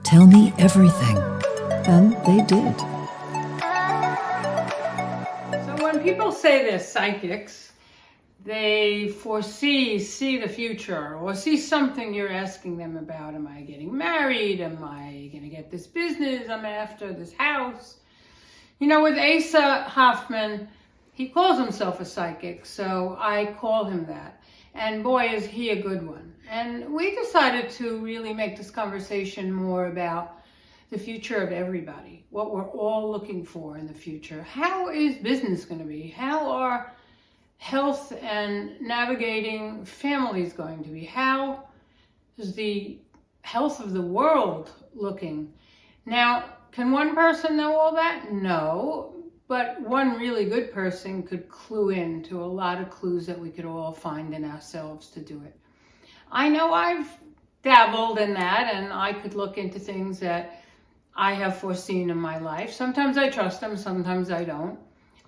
Tell me everything. And they did. So when people say they're psychics, they see the future, or see something you're asking them about. Am I getting married? Am I going to get this business? I'm after this house. You know, with Asa Hoffman, he calls himself a psychic, so I call him that. And boy, is he a good one. And we decided to really make this conversation more about the future of everybody, what we're all looking for in the future. How is business going to be? How are health and navigating families going to be? How is the health of the world looking? Now, can one person know all that? No, but one really good person could clue in to a lot of clues that we could all find in ourselves to do it. I know I've dabbled in that, and I could look into things that I have foreseen in my life. Sometimes I trust them, sometimes I don't.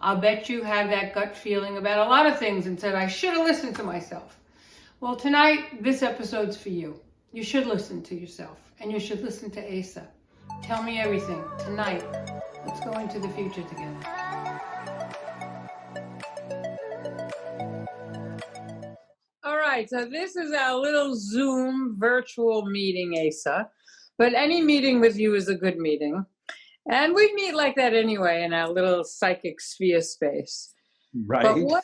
I'll bet you have that gut feeling about a lot of things and said, I should have listened to myself. Well, tonight, this episode's for you. You should listen to yourself, and you should listen to Asa. Tell me everything tonight. Let's go into the future together. All right, so this is our little Zoom virtual meeting, Asa. But any meeting with you is a good meeting. And we meet like that anyway in our little psychic sphere space. Right. But what,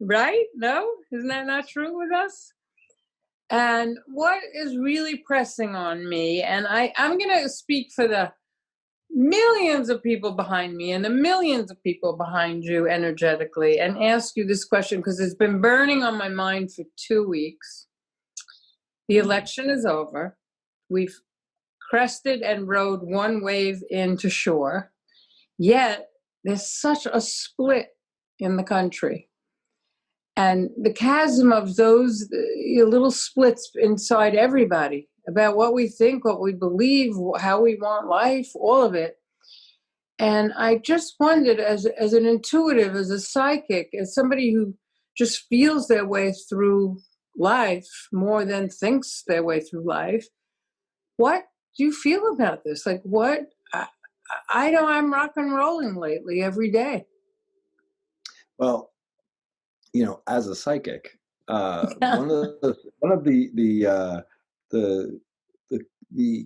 right? No? Isn't that not true with us? And what is really pressing on me, and I'm going to speak for the millions of people behind me and the millions of people behind you energetically, and ask you this question because it's been burning on my mind for 2 weeks. The election is over. We've crested and rode one wave into shore, yet there's such a split in the country. And the chasm of those little splits inside everybody about what we think, what we believe, how we want life, all of it. And I just wondered, as an intuitive, as a psychic, as somebody who just feels their way through life more than thinks their way through life, what do you feel about this? Like, what? I know I'm rock and rolling lately every day. Well, as a psychic, one of the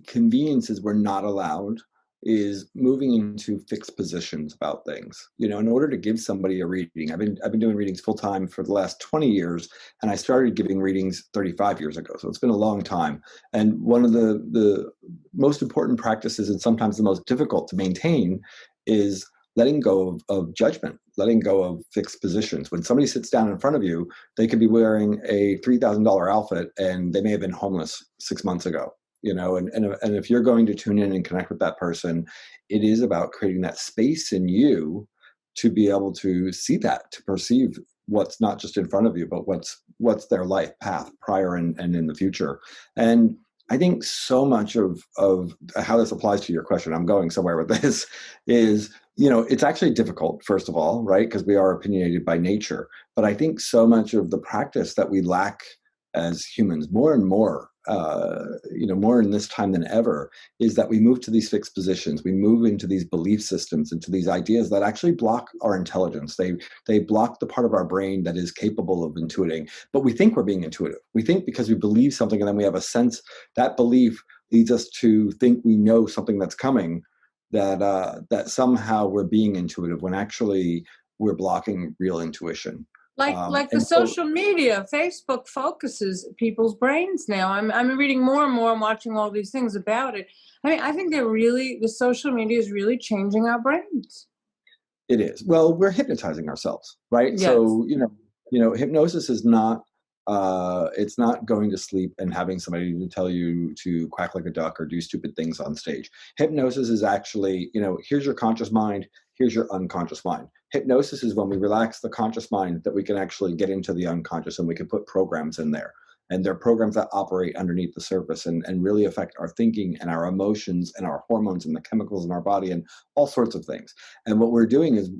conveniences we're not allowed is moving into fixed positions about things. In order to give somebody a reading, I've been doing readings full time for the last 20 years, and I started giving readings 35 years ago. So it's been a long time. And one of the most important practices, and sometimes the most difficult to maintain, is letting go of judgment, letting go of fixed positions. When somebody sits down in front of you, they could be wearing a $3,000 outfit and they may have been homeless 6 months ago. And if you're going to tune in and connect with that person, it is about creating that space in you to be able to see that, to perceive what's not just in front of you, but what's their life path prior and in the future. And I think so much of how this applies to your question, I'm going somewhere with this, is, it's actually difficult, first of all, right? Because we are opinionated by nature. But I think so much of the practice that we lack as humans, more and more, more in this time than ever, is that we move to these fixed positions. We move into these belief systems, into these ideas that actually block our intelligence. They block the part of our brain that is capable of intuiting. But we think we're being intuitive. We think because we believe something and then we have a sense, that belief leads us to think we know something that's coming, that somehow we're being intuitive when actually we're blocking real intuition. Like the social media, Facebook focuses people's brains now. I'm reading more and more and watching all these things about it. I mean, I think the social media is really changing our brains. It is. Well, we're hypnotizing ourselves, right? Yes. So, hypnosis is not, it's not going to sleep and having somebody to tell you to quack like a duck or do stupid things on stage. Hypnosis is actually, here's your conscious mind, here's your unconscious mind. Hypnosis is when we relax the conscious mind that we can actually get into the unconscious and we can put programs in there. And they're programs that operate underneath the surface and really affect our thinking and our emotions and our hormones and the chemicals in our body and all sorts of things. And what we're doing is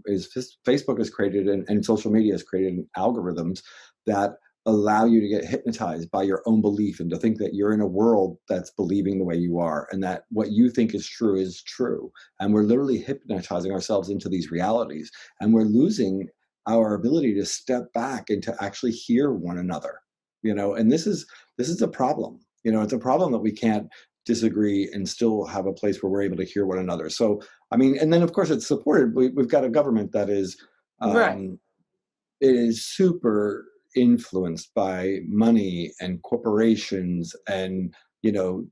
Facebook has created and social media has created algorithms that allow you to get hypnotized by your own belief and to think that you're in a world that's believing the way you are and that what you think is true is true. And we're literally hypnotizing ourselves into these realities, and we're losing our ability to step back and to actually hear one another, and this is a problem. It's a problem that we can't disagree and still have a place where we're able to hear one another. So, I mean, and then of course it's supported. We've got a government that is, Right. it is super influenced by money and corporations and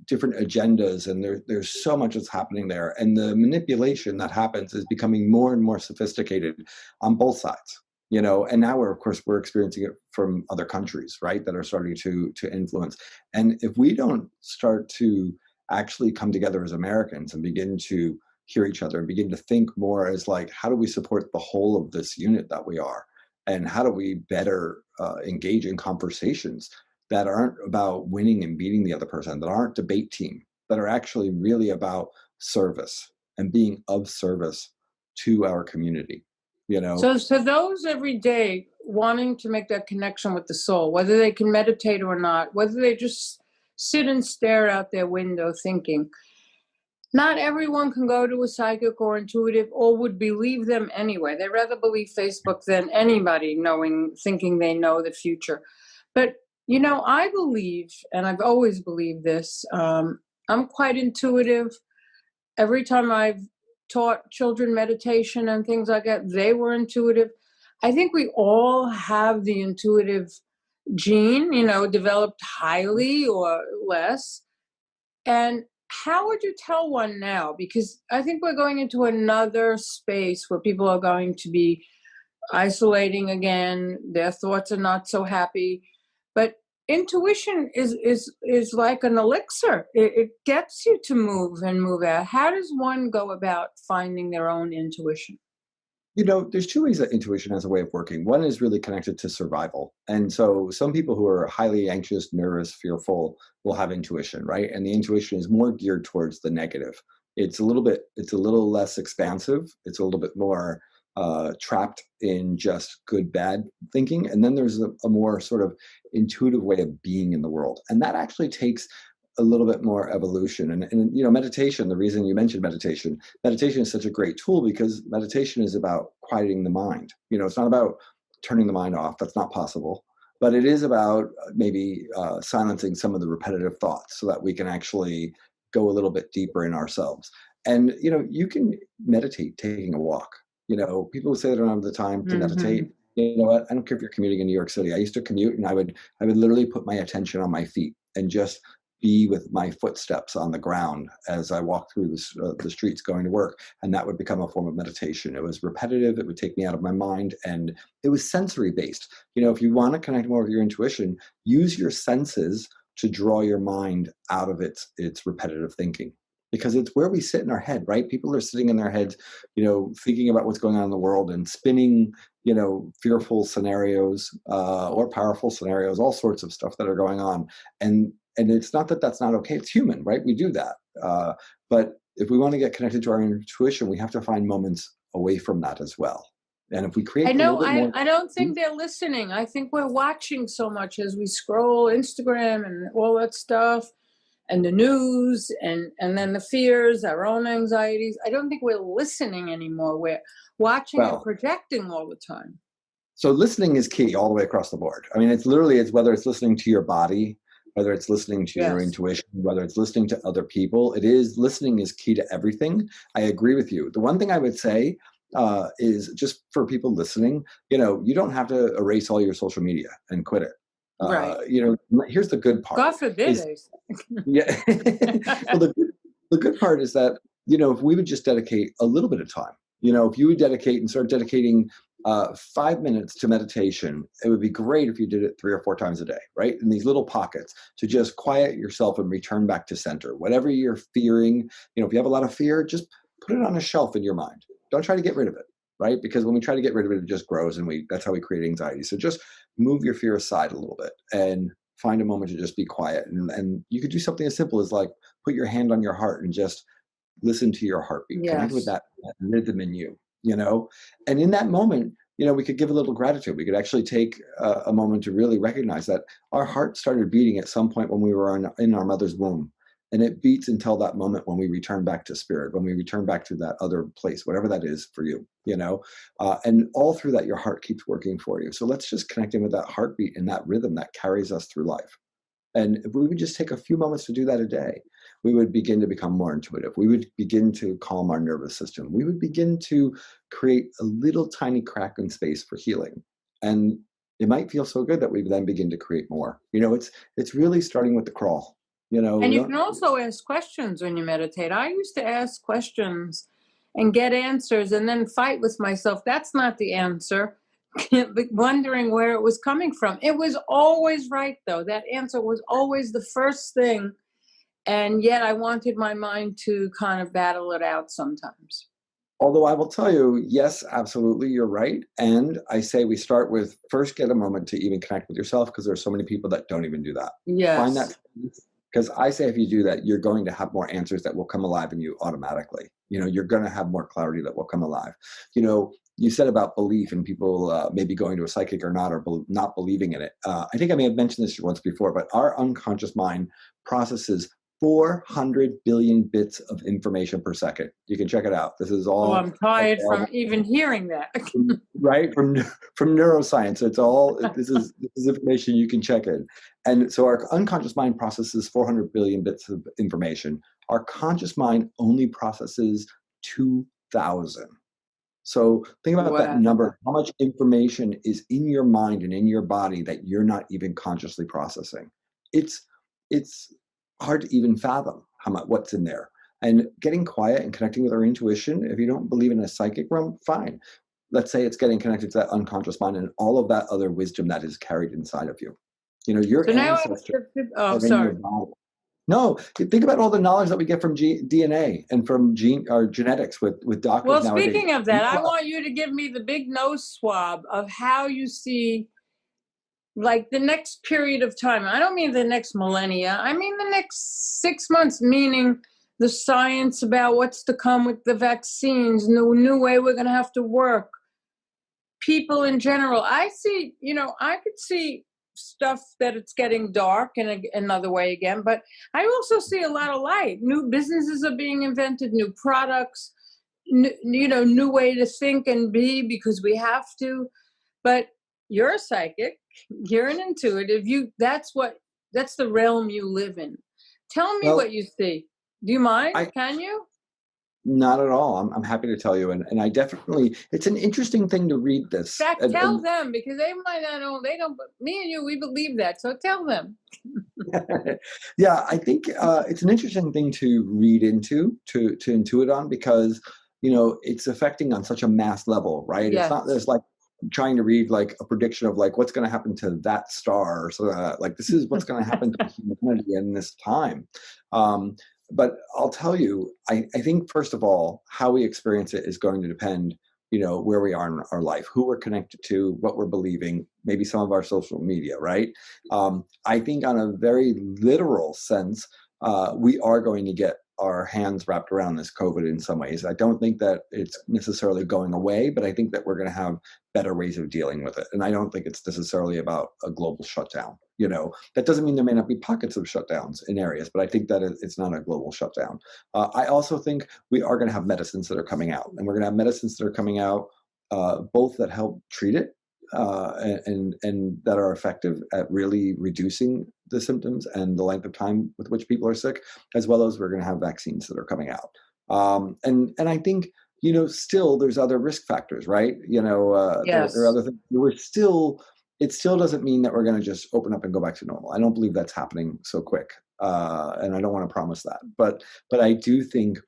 different agendas, and there's so much that's happening there, and the manipulation that happens is becoming more and more sophisticated on both sides. And now we're experiencing it from other countries, right, that are starting to influence. And if we don't start to actually come together as Americans and begin to hear each other and begin to think more as like, how do we support the whole of this unit that we are, and how do we better engage in conversations that aren't about winning and beating the other person, that aren't debate team, that are actually really about service and being of service to our community. So those every day wanting to make that connection with the soul, whether they can meditate or not, whether they just sit and stare out their window thinking, not everyone can go to a psychic or intuitive or would believe them anyway. They rather believe Facebook than anybody thinking they know the future. But, I believe, and I've always believed this, I'm quite intuitive. Every time I've taught children meditation and things like that, they were intuitive. I think we all have the intuitive gene, developed highly or less. And how would you tell one now? Because I think we're going into another space where people are going to be isolating again. Their thoughts are not so happy. But intuition is like an elixir. It gets you to move and move out. How does one go about finding their own intuition? There's two ways that intuition has a way of working. One is really connected to survival. And so some people who are highly anxious, nervous, fearful will have intuition, right? And the intuition is more geared towards the negative. It's a little less expansive. It's a little bit more trapped in just good, bad thinking. And then there's a more sort of intuitive way of being in the world. And that actually takes a little bit more evolution. And meditation, the reason you mentioned meditation is such a great tool because meditation is about quieting the mind. It's not about turning the mind off. That's not possible. But it is about maybe silencing some of the repetitive thoughts so that we can actually go a little bit deeper in ourselves. And, you can meditate taking a walk. People who say they don't have the time to meditate. You know what? I don't care if you're commuting in New York City. I used to commute and I would literally put my attention on my feet and just be with my footsteps on the ground as I walked through the streets going to work. And that would become a form of meditation. It was repetitive. It would take me out of my mind. And it was sensory based. If you want to connect more with your intuition, use your senses to draw your mind out of its repetitive thinking. Because it's where we sit in our head, right? People are sitting in their heads, thinking about what's going on in the world and spinning, fearful scenarios or powerful scenarios, all sorts of stuff that are going on. And it's not that that's not okay. It's human, right? We do that. But if we want to get connected to our intuition, we have to find moments away from that as well. And if we create I know, a little bit more, I don't think they're listening. I think we're watching so much as we scroll Instagram and all that stuff and the news and then the fears, our own anxieties. I don't think we're listening anymore. We're watching and projecting all the time. So listening is key all the way across the board. I mean, it's whether it's listening to your body, whether it's listening to your intuition, whether it's listening to other people, listening is key to everything. I agree with you. The one thing I would say is just for people listening, you don't have to erase all your social media and quit it. Right. Here's the good part. God forbid. Yeah. Well, the good part is that, if we would just dedicate a little bit of time, if you would dedicate and start dedicating 5 minutes to meditation, it would be great if you did it 3 or 4 times a day, right? In these little pockets to just quiet yourself and return back to center. Whatever you're fearing, if you have a lot of fear, just put it on a shelf in your mind. Don't try to get rid of it, right? Because when we try to get rid of it, it just grows and that's how we create anxiety. So just move your fear aside a little bit and find a moment to just be quiet. And you could do something as simple as like put your hand on your heart and just listen to your heartbeat. Connect with that rhythm in you, and in that moment, we could give a little gratitude. We could actually take a moment to really recognize that our heart started beating at some point when we were in our mother's womb. And it beats until that moment when we return back to spirit, when we return back to that other place, whatever that is for you, and all through that, your heart keeps working for you. So let's just connect in with that heartbeat and that rhythm that carries us through life. And if we would just take a few moments to do that a day, we would begin to become more intuitive. We would begin to calm our nervous system. We would begin to create a little tiny crack in space for healing. And it might feel so good that we then begin to create more. It's really starting with the crawl. And you can also ask questions when you meditate. I used to ask questions and get answers and then fight with myself. That's not the answer. Wondering where it was coming from. It was always right, though. That answer was always the first thing. And yet I wanted my mind to kind of battle it out sometimes. Although I will tell you, yes, absolutely, you're right. And I say we start with first get a moment to even connect with yourself, because there's so many people that don't even do that. Yes. Find that, because I say if you do that, you're going to have more answers that will come alive in you automatically. You're going to have more clarity that will come alive. You said about belief and people maybe going to a psychic or not, or not believing in it. I think I may have mentioned this once before, but our unconscious mind processes 400 billion bits of information per second. You can check it out. This is all. Oh, I'm tired from even hearing that. Right, from neuroscience. It's all. This is information you can check in. And so our unconscious mind processes 400 billion bits of information. Our conscious mind only processes 2,000. So think about that number, how much information is in your mind and in your body that you're not even consciously processing. It's hard to even fathom what's in there. And getting quiet and connecting with our intuition, if you don't believe in a psychic realm, fine. Let's say it's getting connected to that unconscious mind and all of that other wisdom that is carried inside of you. Your ancestors are in your body. No, think about all the knowledge that we get from DNA and from genetics with doctors. Well, nowadays. Speaking of that, I want you to give me the big nose swab of how you see, like, the next period of time. I don't mean the next millennia. I mean the next 6 months, meaning the science about what's to come with the vaccines, the new way we're going to have to work, people in general. I see, I could see stuff that it's getting dark in another way again, but I also see a lot of light. New businesses are being invented, new products, new way to think and be, because we have to. But you're a psychic, you're an intuitive, that's the realm you live in. Tell me what you see. Do you mind? Can you? Not at all. I'm happy to tell you. And I definitely, it's an interesting thing to read this. In fact, tell them, because they might not know, me and you, we believe that. So tell them. Yeah, I think it's an interesting thing to read into, to intuit on, because, it's affecting on such a mass level, right? Yes. It's not there's like trying to read like a prediction of like what's going to happen to that star. So like this is what's going to happen to humanity in this time. But I'll tell you, I think, first of all, how we experience it is going to depend, where we are in our life, who we're connected to, what we're believing, maybe some of our social media, right? I think on a very literal sense, we are going to get our hands wrapped around this COVID in some ways. I don't think that it's necessarily going away, but I think that we're going to have better ways of dealing with it. And I don't think it's necessarily about a global shutdown. That doesn't mean there may not be pockets of shutdowns in areas, but I think that it's not a global shutdown. I also think we are going to have medicines that are coming out, and we're going to have medicines that are coming out, both that help treat it and that are effective at really reducing the symptoms and the length of time with which people are sick, as well as we're going to have vaccines that are coming out. And I think, still there's other risk factors, right? Yes. There are other things. It still doesn't mean that we're going to just open up and go back to normal. I don't believe that's happening so quick. And I don't want to promise that. But I do think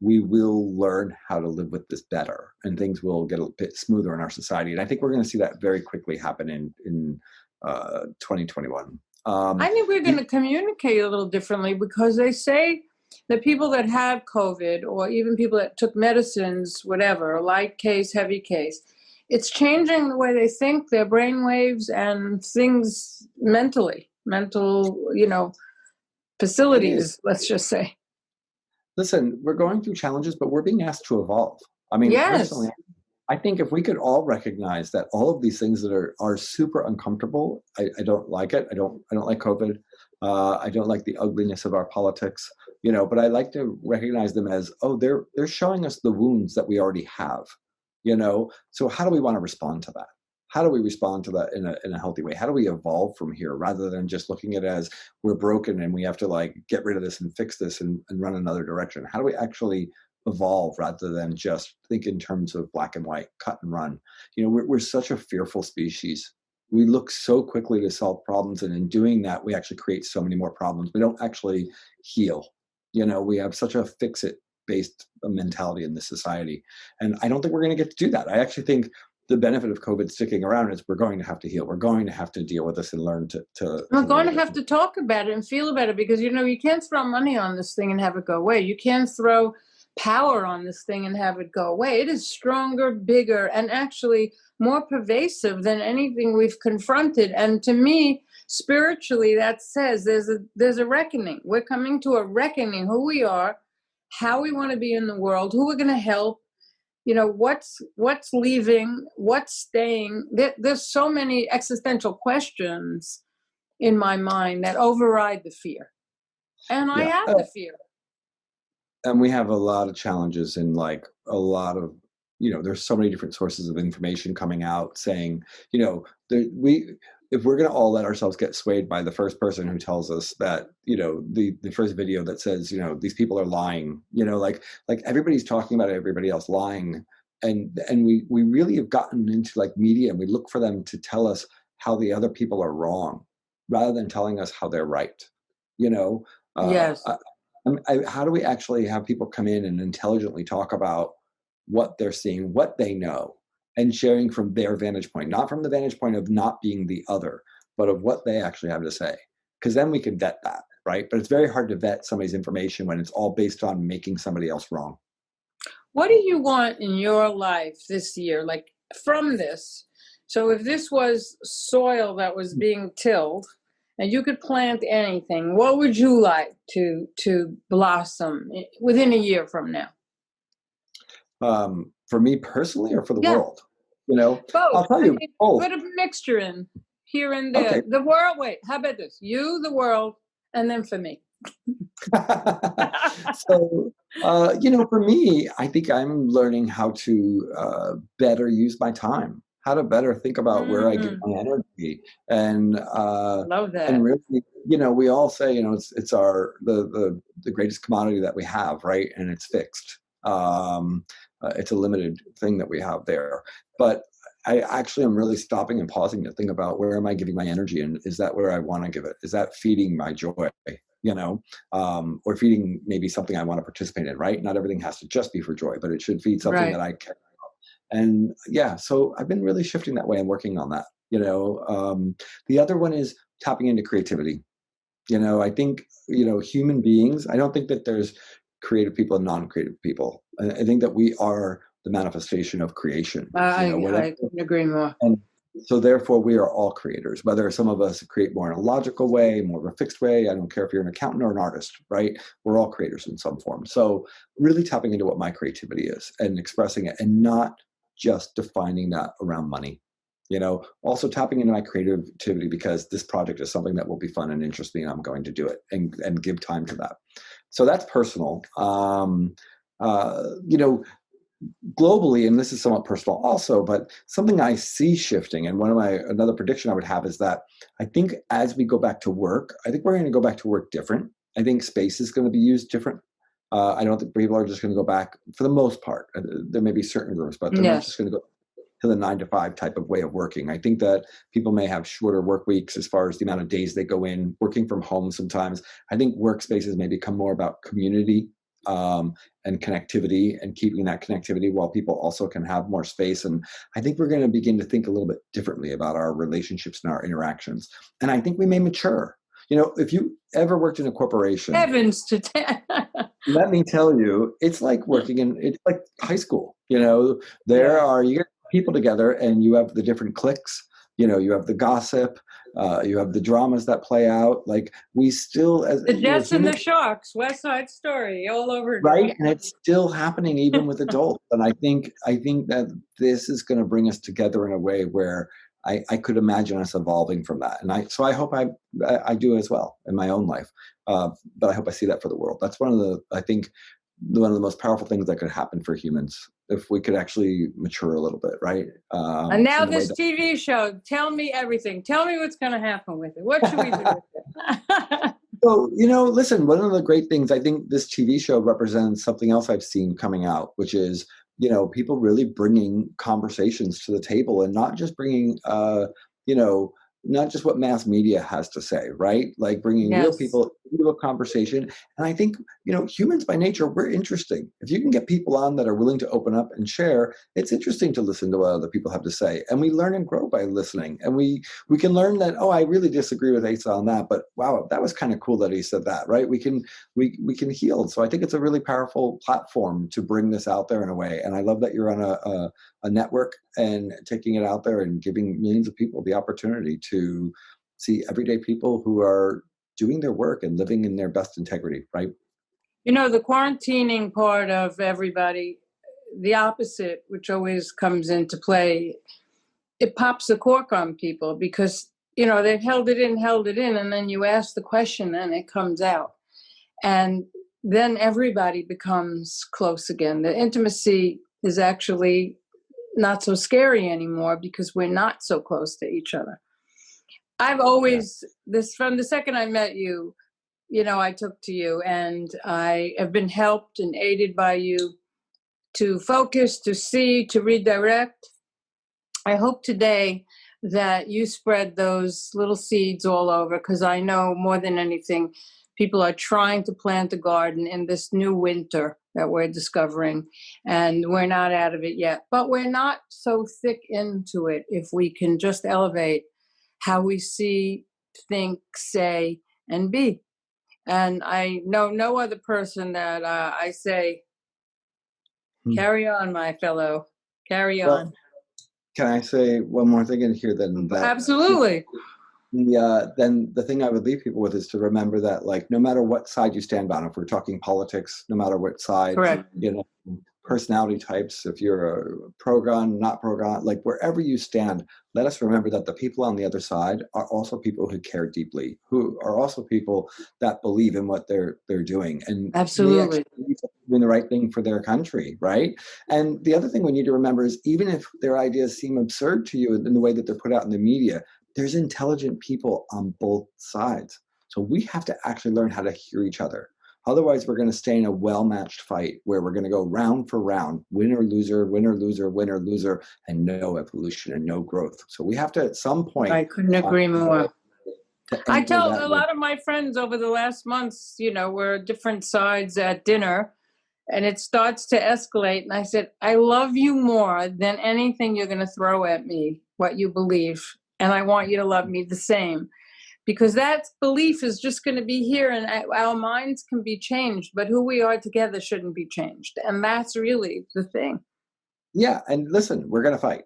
we will learn how to live with this better, and things will get a bit smoother in our society. And I think we're going to see that very quickly happen in 2021. I think we're going to communicate a little differently, because they say that people that have COVID, or even people that took medicines, whatever, light case, heavy case, it's changing the way they think, their brain waves and things mental, facilities, let's just say. Listen, we're going through challenges, but we're being asked to evolve. I mean, Yes. personally, I think if we could all recognize that all of these things that are super uncomfortable, I don't like it. I don't like COVID. I don't like the ugliness of our politics, but I like to recognize them as, oh, they're showing us the wounds that we already have, So how do we want to respond to that? How do we respond to that in a healthy way? How do we evolve from here rather than just looking at it as we're broken and we have to like get rid of this and fix this and run another direction? How do we actually evolve rather than just think in terms of black and white, cut and run? We're such a fearful species. We look so quickly to solve problems, and in doing that, we actually create so many more problems. We don't actually heal. We have such a fix-it based mentality in this society, and I don't think we're going to get to do that. I actually think the benefit of COVID sticking around is we're going to have to heal. We're going to have to deal with this and learn to we're going to have to talk about it and feel about it, because, you can't throw money on this thing and have it go away. You can't throw power on this thing and have it go away. It is stronger, bigger, and actually more pervasive than anything we've confronted. And to me, spiritually, that says there's a reckoning. We're coming to a reckoning, who we are, how we want to be in the world, who we're going to help, what's leaving, what's staying. There's so many existential questions in my mind that override the fear. And I have the fear. And we have a lot of challenges in like a lot of, there's so many different sources of information coming out saying, if we're going to all let ourselves get swayed by the first person who tells us that, the first video that says, these people are lying, like everybody's talking about everybody else lying. And we really have gotten into like media, and we look for them to tell us how the other people are wrong rather than telling us how they're right. Yes. How do we actually have people come in and intelligently talk about what they're seeing, what they know, and sharing from their vantage point, not from the vantage point of not being the other, but of what they actually have to say? Because then we can vet that, right? But it's very hard to vet somebody's information when it's all based on making somebody else wrong. What do you want in your life this year, like from this? So if this was soil that was being tilled and you could plant anything, what would you like to blossom within a year from now? For me personally, or for the world? Both. I'll tell you, both. Put a mixture in here and there. Okay. The world, wait, how about this? You, the world, and then for me. So, for me, I think I'm learning how to better use my time, how to better think about where I get my energy, and love that. And really, we all say, it's our the greatest commodity that we have, right? And it's fixed. It's a limited thing that we have there, but I actually am really stopping and pausing to think about, where am I giving my energy, and is that where I want to give it? Is that feeding my joy? Or feeding maybe something I want to participate in, right? Not everything has to just be for joy, but it should feed something that I care about. And so I've been really shifting that way and working on that. The other one is tapping into creativity. I think, human beings, I don't think that there's creative people and non-creative people. I think that we are the manifestation of creation. I couldn't agree more. And so therefore, we are all creators, whether some of us create more in a logical way, more of a fixed way. I don't care if you're an accountant or an artist, right? We're all creators in some form. So really tapping into what my creativity is and expressing it, and not just defining that around money. Also tapping into my creativity, because this project is something that will be fun and interesting, and I'm going to do it and give time to that. So that's personal. Globally, and this is somewhat personal also, but something I see shifting, and another prediction I would have is that I think as we go back to work, I think we're going to go back to work different. I think space is going to be used different. I don't think people are just going to go back, for the most part. There may be certain groups, but they're not just going to go to the 9-to-5 type of way of working. I think that people may have shorter work weeks as far as the amount of days they go in, working from home sometimes. I think workspaces may become more about community and connectivity, and keeping that connectivity while people also can have more space. And I think we're going to begin to think a little bit differently about our relationships and our interactions. And I think we may mature. If you ever worked in a corporation, heavens to ten. Let me tell you, it's like it's like high school. You get people together, and you have the different cliques. You have the gossip, You have the dramas that play out. Like we still, as The you know, Jets and the humans, Sharks, West Side Story, all over right? again. And it's still happening even with adults. And I think that this is going to bring us together in a way where I could imagine us evolving from that. And I hope I do as well in my own life. But I hope I see that for the world. That's one of the most powerful things that could happen for humans if we could actually mature a little bit, right? And now in the way this that- TV show, tell me everything. Tell me what's going to happen with it. What should we do with it? So, listen, one of the great things, I think this TV show represents something else I've seen coming out, which is, people really bringing conversations to the table and not just bringing, not just what mass media has to say, right? Like bringing real Yes. people into a conversation. And I think, humans by nature, we're interesting. If you can get people on that are willing to open up and share, it's interesting to listen to what other people have to say. And we learn and grow by listening. And we can learn that, oh, I really disagree with Asa on that, but wow, that was kind of cool that he said that, right? We can heal. So I think it's a really powerful platform to bring this out there in a way. And I love that you're on a network and taking it out there and giving millions of people the opportunity to see everyday people who are doing their work and living in their best integrity, right? The quarantining part of everybody, the opposite, which always comes into play, it pops the cork on people because, they've held it in, and then you ask the question and it comes out. And then everybody becomes close again. The intimacy is actually not so scary anymore because we're not so close to each other. I've always, from the second I met you, I took to you, and I have been helped and aided by you to focus, to see, to redirect. I hope today that you spread those little seeds all over, because I know more than anything, people are trying to plant a garden in this new winter that we're discovering, and we're not out of it yet. But we're not so thick into it if we can just elevate how we see, think, say, and be. And I know no other person that I say, carry on, my fellow, carry on. Can I say one more thing in here? Then Absolutely. Then the thing I would leave people with is to remember that, like, no matter what side you stand on, if we're talking politics, no matter what side, Correct. personality types, if you're a pro-gun, not pro-gun, like wherever you stand, let us remember that the people on the other side are also people who care deeply, who are also people that believe in what they're doing, and Absolutely. they actually believe they're doing the right thing for their country, right? And the other thing we need to remember is, even if their ideas seem absurd to you in the way that they're put out in the media, there's intelligent people on both sides. So we have to actually learn how to hear each other. Otherwise, we're going to stay in a well-matched fight where we're going to go round for round, winner, loser, winner, loser, winner, loser, and no evolution and no growth. So we have to, at some point, I couldn't agree more. I enter tell that a lot of my friends over the last months, we're different sides at dinner, and it starts to escalate. And I said, I love you more than anything you're going to throw at me, what you believe. And I want you to love me the same. Because that belief is just going to be here, and our minds can be changed, but who we are together shouldn't be changed. And that's really the thing. Yeah, and listen, we're going to fight.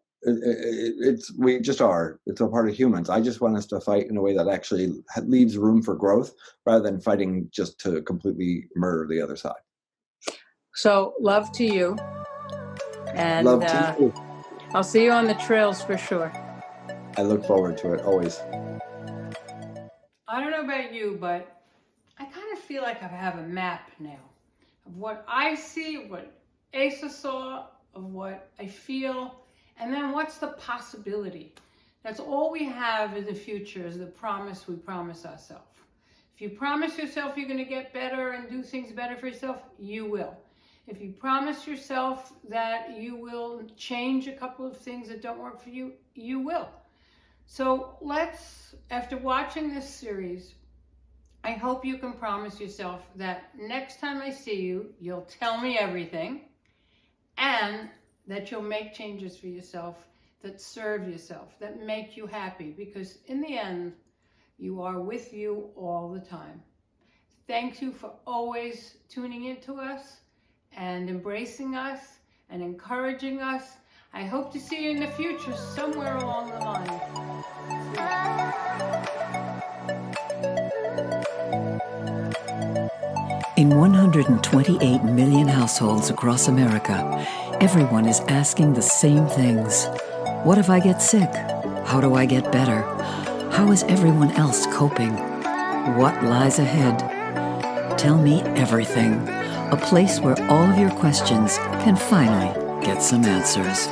We just are. It's a part of humans. I just want us to fight in a way that actually leaves room for growth, rather than fighting just to completely murder the other side. So love to you. And love to you. I'll see you on the trails for sure. I look forward to it always. I don't know about you, but I kind of feel like I have a map now of what I see, what Asa saw, of what I feel, and then what's the possibility. That's all we have in the future, is the promise we promise ourselves. If you promise yourself you're going to get better and do things better for yourself, you will. If you promise yourself that you will change a couple of things that don't work for you, you will. So let's, after watching this series, I hope you can promise yourself that next time I see you, you'll tell me everything, and that you'll make changes for yourself that serve yourself, that make you happy, because in the end, you are with you all the time. Thank you for always tuning into us and embracing us and encouraging us. I hope to see you in the future somewhere along the line. In 128 million households across America, everyone is asking the same things. What if I get sick? How do I get better? How is everyone else coping? What lies ahead? Tell Me Everything, a place where all of your questions can finally get some answers.